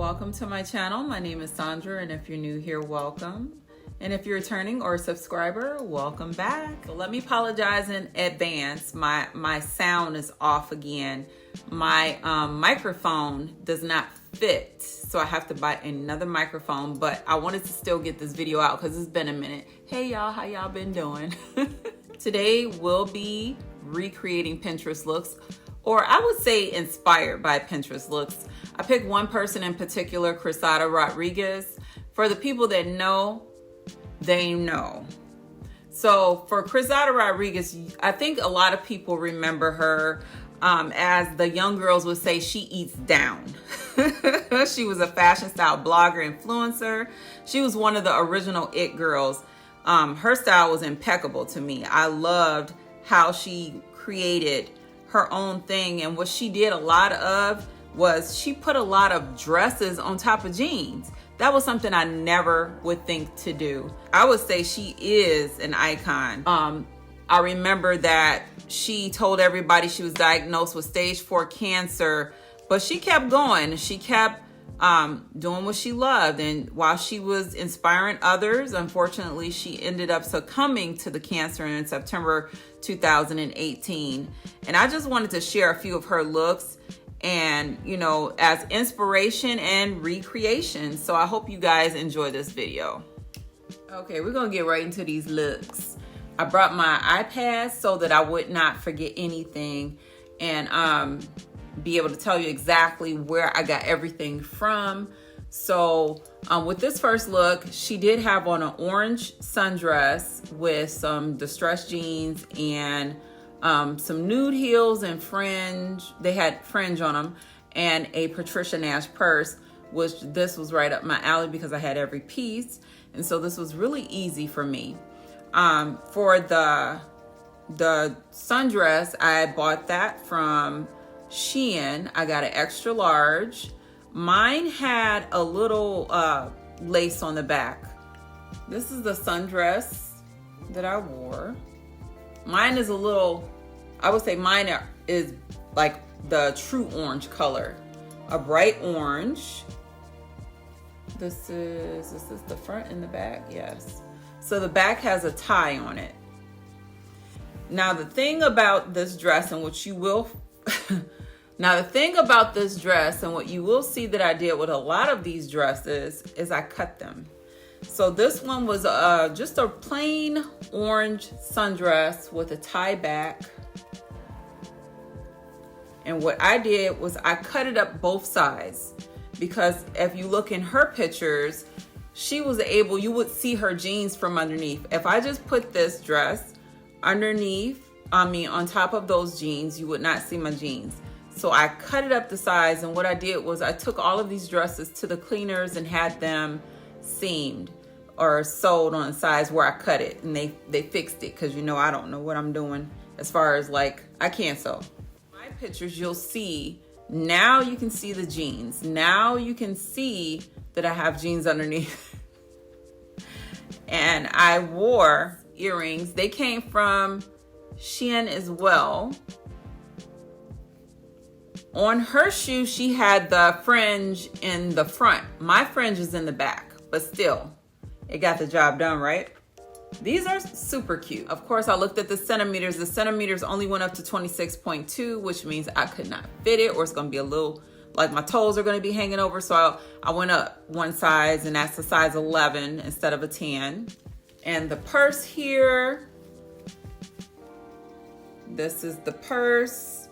welcome to my channel. My name is Sandra, and if you're new here, welcome. And if you're returning or a subscriber, welcome back. So let me apologize in advance. My sound is off again. My microphone does not fit, so I have to buy another microphone, but I wanted to still get this video out because it's been a minute. Hey y'all, how y'all been doing? Today we'll be recreating Pinterest looks, or I would say inspired by Pinterest looks. I picked one person in particular, Kyrzayda Rodriguez. For the people that know, they know. So for Kyrzayda Rodriguez, I think a lot of people remember her as the young girls would say, she eats down. She was a fashion style blogger, influencer. She was one of the original it girls. Her style was impeccable to me. I loved how she created her own thing, and what she did a lot of was she put a lot of dresses on top of jeans. That was something I never would think to do. I would say she is an icon. I remember that she told everybody she was diagnosed with stage 4 cancer, but she kept going. She kept doing what she loved. And while she was inspiring others, unfortunately, she ended up succumbing to the cancer in September 2018. And I just wanted to share a few of her looks and, you know, as inspiration and recreation. So I hope you guys enjoy this video. Okay, we're gonna get right into these looks. I brought my iPad so that I would not forget anything and be able to tell you exactly where I got everything from. So with this first look, she did have on an orange sundress with some distressed jeans and some nude heels and fringe. They had fringe on them, and a Patricia Nash purse, which this was right up my alley because I had every piece. And so this was really easy for me. For the sundress, I bought that from SHEIN. I got an extra large. Mine had a little lace on the back. This is the sundress that I wore. Mine is a little, I would say mine is like the true orange color, a bright orange. This is the front and the back, yes. So the back has a tie on it. Now the thing about this dress and what you will, now the thing about this dress and what you will see that I did with a lot of these dresses is I cut them. So this one was just a plain orange sundress with a tie back. And what I did was I cut it up both sides, because if you look in her pictures, she was able, you would see her jeans from underneath. If I just put this dress underneath, on top of those jeans, you would not see my jeans. So I cut it up the size, and what I did was I took all of these dresses to the cleaners and had them seamed or sewed on the size where I cut it, and they fixed it, because you know I don't know what I'm doing as far as, like, I can't sew. My pictures, you'll see, now you can see the jeans. Now you can see that I have jeans underneath. And I wore earrings. They came from SHEIN as well. On her shoe, she had the fringe in the front. My fringe is in the back, but still, it got the job done, right? These are super cute. Of course, I looked at the centimeters. The centimeters only went up to 26.2, which means I could not fit it, or it's gonna be a little, like my toes are gonna be hanging over. So I went up one size, and that's a size 11 instead of a 10. And the purse here, this is the purse,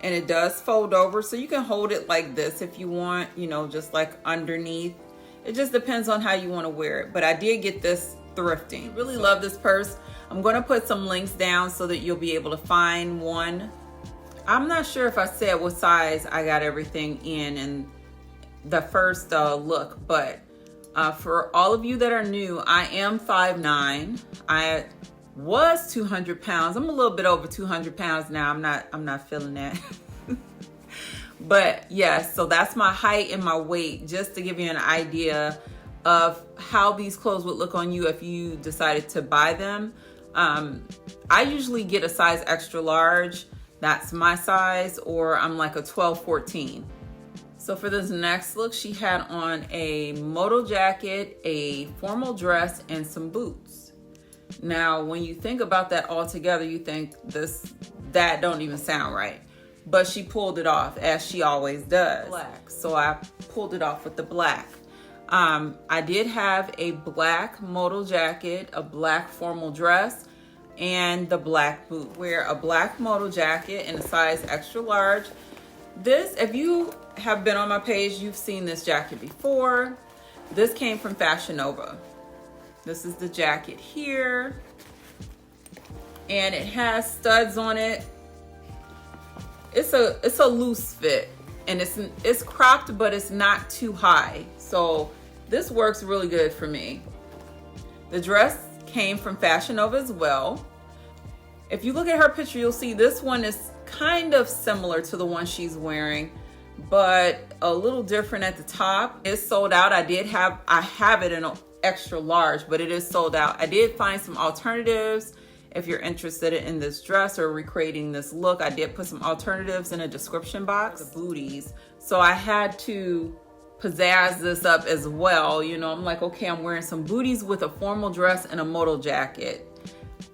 and it does fold over. So you can hold it like this if you want, you know, just like underneath. It just depends on how you want to wear it. But I did get this thrifting. Really love this purse. I'm going to put some links down so that you'll be able to find one. I'm not sure if I said what size I got everything in the first look, but for all of you that are new, I am 5'9". I was 200 pounds. I'm a little bit over 200 pounds now. I'm not feeling that. But yes, so that's my height and my weight, just to give you an idea of how these clothes would look on you if you decided to buy them. I usually get a size extra large. That's my size, or I'm like a 12, 14. So for this next look, she had on a Moto jacket, a formal dress, and some boots. Now, when you think about that all together, you think that don't even sound right. But she pulled it off, as she always does. Black. So I pulled it off with the black. I did have a black Moto jacket, a black formal dress, and the black boot. Wear a black Moto jacket in a size extra large. This, if you have been on my page, you've seen this jacket before. This came from Fashion Nova. This is the jacket here, and it has studs on it. It's a loose fit, and it's cropped, but it's not too high. So this works really good for me. The dress came from Fashion Nova as well. If you look at her picture, you'll see this one is kind of similar to the one she's wearing, but a little different at the top. It's sold out. I have it in an extra large, but it is sold out. I did find some alternatives. If you're interested in this dress or recreating this look, I did put some alternatives in a description box. The booties. So I had to pizzazz this up as well. You know, I'm like, okay, I'm wearing some booties with a formal dress and a Moto jacket.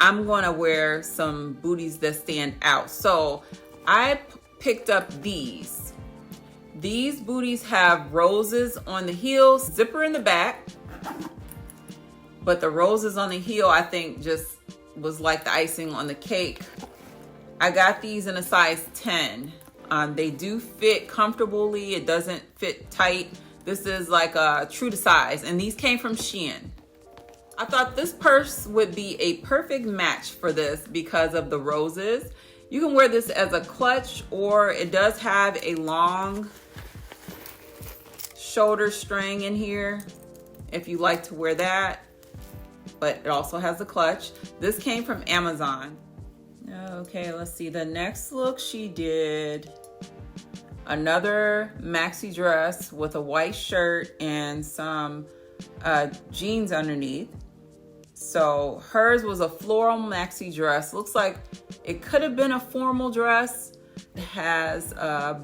I'm gonna wear some booties that stand out. So I picked up these. These booties have roses on the heels, zipper in the back, but the roses on the heel, I think, just was like the icing on the cake. I got these in a size 10. They do fit comfortably. It doesn't fit tight. This is like true to size, and these came from SHEIN. I thought this purse would be a perfect match for this because of the roses. You can wear this as a clutch, or it does have a long shoulder string in here if you like to wear that, but it also has a clutch. This came from Amazon. Okay, let's see. The next look, she did another maxi dress with a white shirt and some jeans underneath. So hers was a floral maxi dress. Looks like it could have been a formal dress. It has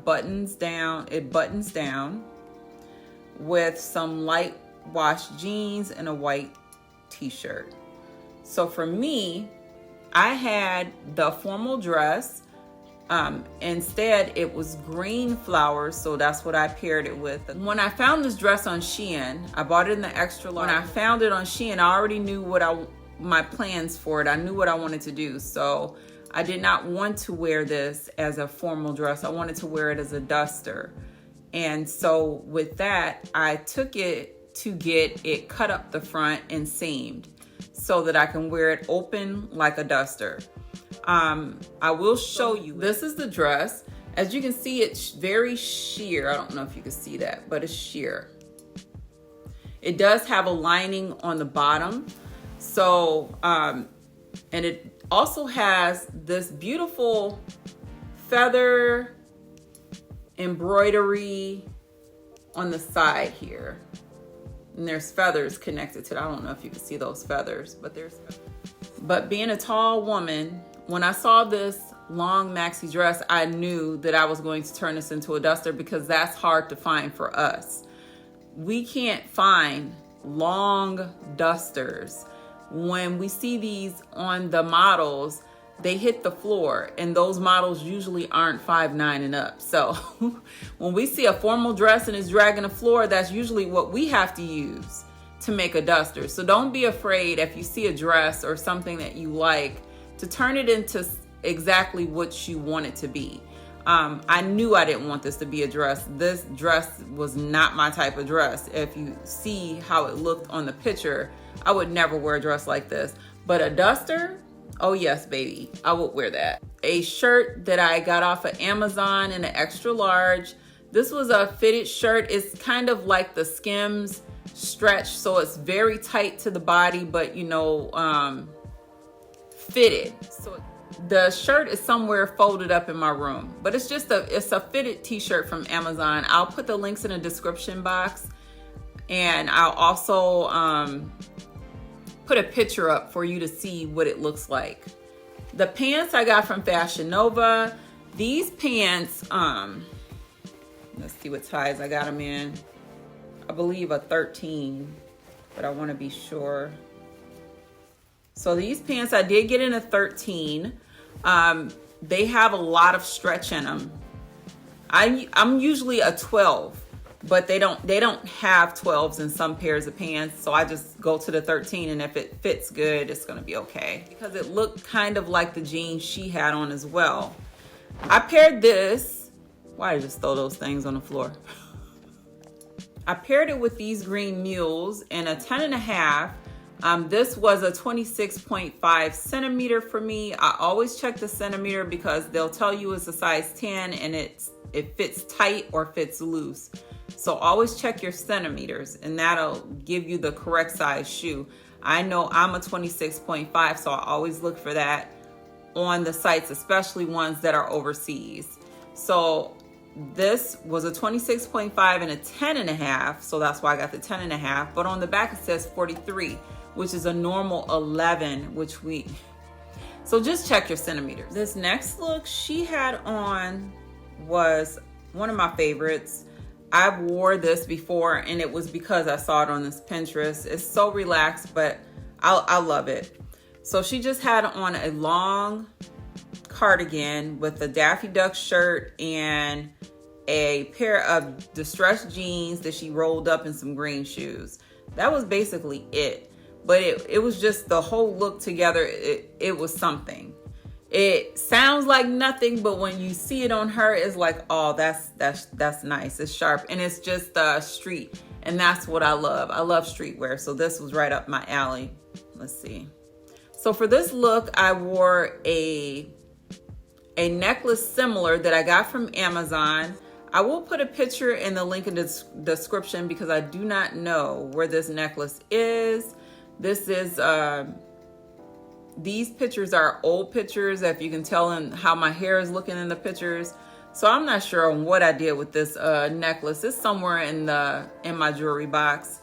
buttons down. It buttons down with some light wash jeans and a white t-shirt. So for me, I had the formal dress. Instead, it was green flowers, so that's what I paired it with. When I found this dress on SHEIN, I bought it in the extra large. When I found it on SHEIN, I already knew my plans for it. I knew what I wanted to do, so I did not want to wear this as a formal dress. I wanted to wear it as a duster. And so with that, I took it to get it cut up the front and seamed so that I can wear it open like a duster. I will show you. This is the dress. As you can see, it's very sheer. I don't know if you can see that, but it's sheer. It does have a lining on the bottom. So, and it also has this beautiful feather embroidery on the side here. And there's feathers connected to it. I don't know if you can see those feathers, but but being a tall woman, when I saw this long maxi dress, I knew that I was going to turn this into a duster because that's hard to find for us. We can't find long dusters. When we see these on the models, they hit the floor, and those models usually aren't 5'9" and up. So when we see a formal dress and it's dragging the floor, that's usually what we have to use to make a duster. So don't be afraid if you see a dress or something that you like to turn it into exactly what you want it to be. I knew I didn't want this to be a dress. This dress was not my type of dress. If you see how it looked on the picture, I would never wear a dress like this. But a duster, oh yes, baby, I would wear that. A shirt that I got off of Amazon in an extra large. This was a fitted shirt. It's kind of like the Skims stretch, so it's very tight to the body, but you know, fitted. So the shirt is somewhere folded up in my room, but it's a fitted t-shirt from Amazon. I'll put the links in the description box, and I'll also put a picture up for you to see what it looks like. The pants I got from Fashion Nova. These pants, Let's see what size I got them in. I believe a 13, but I want to be sure. So these pants I did get in a 13. They have a lot of stretch in them. I'm usually a 12, but they don't have 12s in some pairs of pants, so I just go to the 13, and if it fits good, it's gonna be okay. Because it looked kind of like the jeans she had on as well. I paired this, why did I just throw those things on the floor? I paired it with these green mules in a 10.5. This was a 26.5 centimeter for me. I always check the centimeter because they'll tell you it's a size 10 and it fits tight or fits loose. So always check your centimeters, and that'll give you the correct size shoe. I know I'm a 26.5, so I always look for that on the sites, especially ones that are overseas. So this was a 26.5 and a 10.5, so that's why I got the 10.5. But on the back it says 43, which is a normal 11, so just check your centimeters. This next look she had on was one of my favorites. I've wore this before, and it was because I saw it on this Pinterest. It's so relaxed, but I love it. So she just had on a long cardigan with a Daffy Duck shirt and a pair of distressed jeans that she rolled up in some green shoes. That was basically it. But it was just the whole look together. It was something. It sounds like nothing, but when you see it on her, it's like, oh, that's nice. It's sharp, and it's just street, and that's what I love. I love streetwear, so this was right up my alley. Let's see. So for this look, I wore a necklace similar that I got from Amazon. I will put a picture in the link in the description because I do not know where this necklace is. This is these pictures are old pictures, if you can tell in how my hair is looking in the pictures. So I'm not sure on what I did with this necklace. It's somewhere in my jewelry box.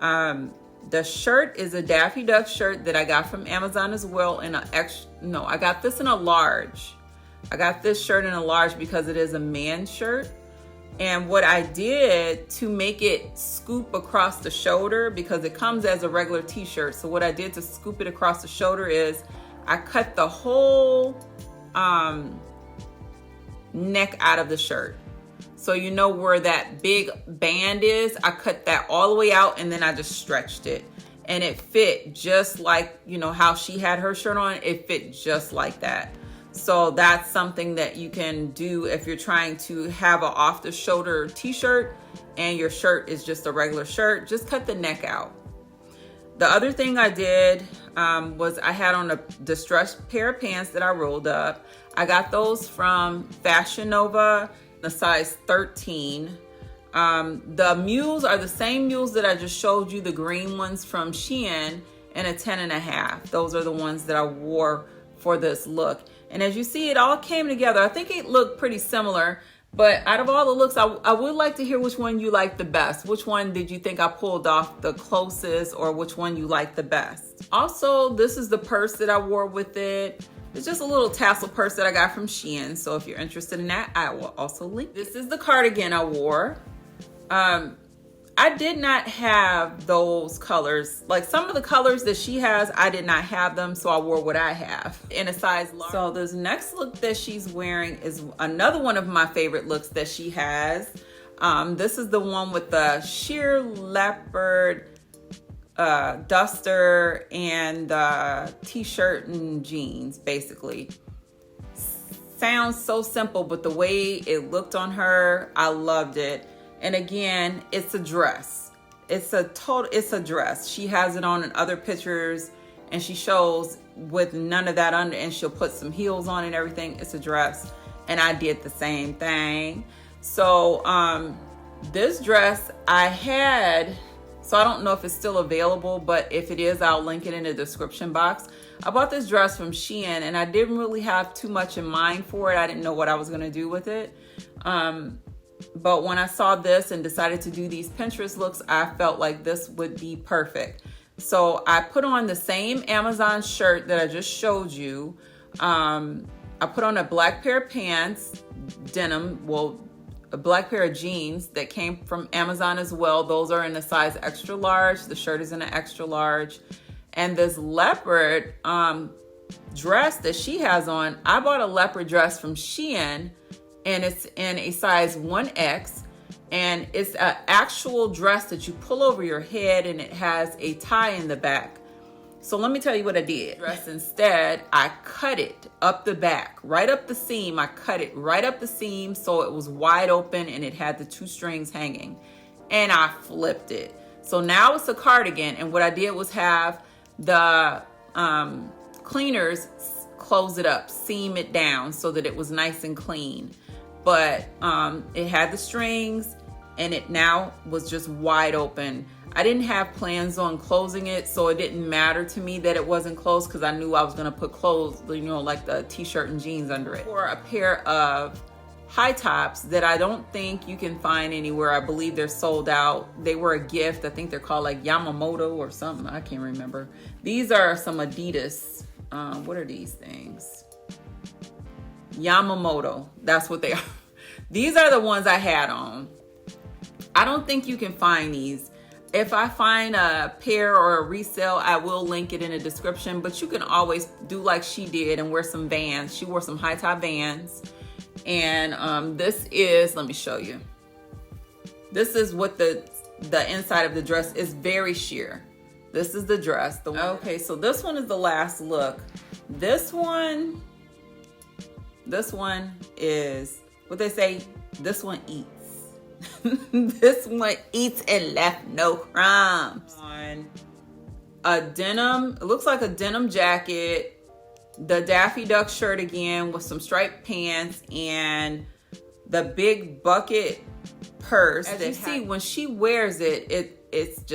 The shirt is a Daffy Duck shirt that I got from Amazon as well. I got this in a large. I got this shirt in a large because it is a man's shirt. And what I did to make it scoop across the shoulder, because it comes as a regular t-shirt. So what I did to scoop it across the shoulder is I cut the whole neck out of the shirt. So you know where that big band is, I cut that all the way out, and then I just stretched it. And it fit just like, you know, how she had her shirt on, it fit just like that. So that's something that you can do if you're trying to have an off the shoulder t-shirt and your shirt is just a regular shirt. Just cut the neck out. The other thing I did was I had on a distressed pair of pants that I rolled up. I got those from Fashion Nova, the size 13. The mules are the same mules that I just showed you, the green ones from Shein, and a 10.5. Those are the ones that I wore for this look. And as you see, it all came together. I think it looked pretty similar, but out of all the looks, I would like to hear which one you liked the best. Which one did you think I pulled off the closest, or which one you liked the best? Also, this is the purse that I wore with it. It's just a little tassel purse that I got from Shein. So if you're interested in that, I will also link. This is the cardigan I wore. I did not have those colors. Like some of the colors that she has, I did not have them, so I wore what I have in a size large. So this next look that she's wearing is another one of my favorite looks that she has. This is the one with the sheer leopard duster and t-shirt and jeans, basically. Sounds so simple, but the way it looked on her, I loved it. And again, it's a dress. It's a dress. She has it on in other pictures, and she shows with none of that under, and she'll put some heels on and everything. It's a dress. And I did the same thing. So this dress I had, so I don't know if it's still available, but if it is, I'll link it in the description box. I bought this dress from Shein, and I didn't really have too much in mind for it. I didn't know what I was gonna do with it. But when I saw this and decided to do these Pinterest looks, I felt like this would be perfect. So I put on the same Amazon shirt that I just showed you. I put on a black pair of pants, denim, well, a black pair of jeans that came from Amazon as well. Those are in a size extra large. The shirt is in an extra large. And this leopard dress that she has on, I bought a leopard dress from Shein, and it's in a size 1X. And it's an actual dress that you pull over your head, and it has a tie in the back. So let me tell you what I did. Dress instead, I cut it up the back, right up the seam. I cut it right up the seam so it was wide open and it had the 2 strings hanging. And I flipped it. So now it's a cardigan. And what I did was have the cleaners close it up, seam it down so that it was nice and clean. But it had the strings and it now was just wide open. I didn't have plans on closing it, so it didn't matter to me that it wasn't closed because I knew I was gonna put clothes, you know, like the t-shirt and jeans under it. Or a pair of high tops that I don't think you can find anywhere. I believe they're sold out. They were a gift. I think they're called like Yamamoto or something. I can't remember. These are some Adidas. What are these things? Yamamoto. That's what they are. These are the ones I had on. I don't think you can find these. If I find a pair or a resale, I will link it in the description, but you can always do like she did and wear some Vans. She wore some high top Vans. And this is, let me show you. This is what the inside of the dress is, very sheer. This is the dress. Okay, so this one is the last look. This one is what they say, this one eats. This one eats and left no crumbs. On a denim, it looks like a denim jacket, the Daffy Duck shirt again with some striped pants, and the big bucket purse. As you see, when she wears it, it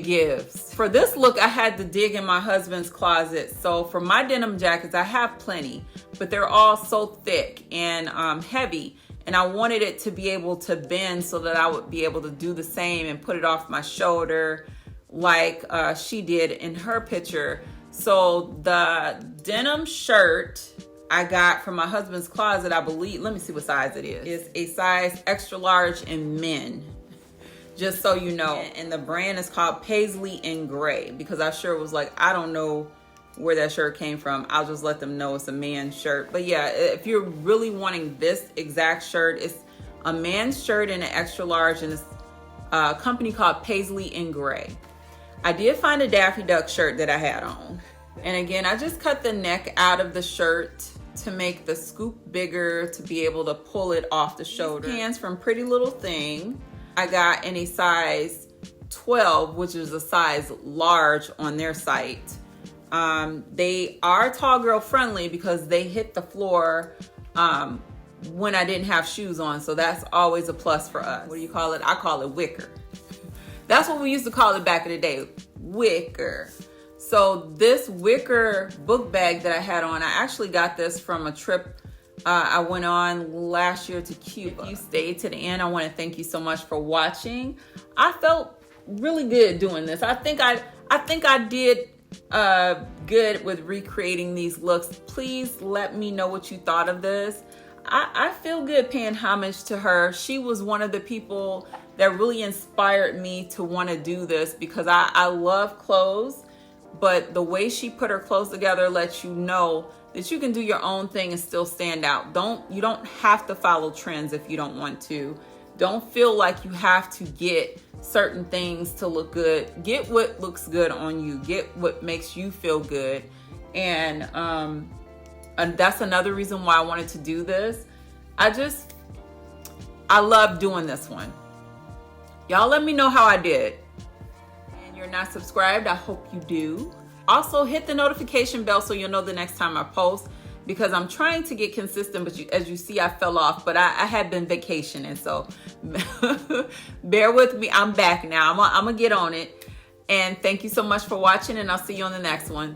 gives. For this look, I had to dig in my husband's closet. So for my denim jackets, I have plenty, but they're all so thick and heavy. And I wanted it to be able to bend so that I would be able to do the same and put it off my shoulder like she did in her picture. So the denim shirt I got from my husband's closet, I believe, let me see what size it is. It's a size extra large in men, just so you know. And the brand is called Paisley in Gray, because I sure was like, I don't know where that shirt came from. I'll just let them know it's a man's shirt. But yeah, if you're really wanting this exact shirt, it's a man's shirt in an extra large, and it's a company called Paisley in Gray. I did find a Daffy Duck shirt that I had on. And again, I just cut the neck out of the shirt to make the scoop bigger to be able to pull it off the shoulder. These pants from Pretty Little Thing, I got in a size 12, which is a size large on their site. They are tall girl friendly because they hit the floor when I didn't have shoes on, so that's always a plus for us. What do you call it? I call it wicker. That's what we used to call it back in the day, wicker. So this wicker book bag that I had on, I actually got this from a trip I went on last year to Cuba. If you stayed to the end, I want to thank you so much for watching. I felt really good doing this. I think I did good with recreating these looks. Please let me know what you thought of this. I feel good paying homage to her. She was one of the people that really inspired me to want to do this, because I love clothes, but the way she put her clothes together lets you know that you can do your own thing and still stand out. You don't have to follow trends if you don't want to. Don't feel like you have to get certain things to look good. Get what looks good on you. Get what makes you feel good. And that's another reason why I wanted to do this. I love doing this one. Y'all let me know how I did. And you're not subscribed, I hope you do. Also hit the notification bell so you'll know the next time I post, because I'm trying to get consistent, but as you see, I fell off, but I had been vacationing, so bear with me. I'm back now. I'm gonna get on it. And thank you so much for watching, and I'll see you on the next one.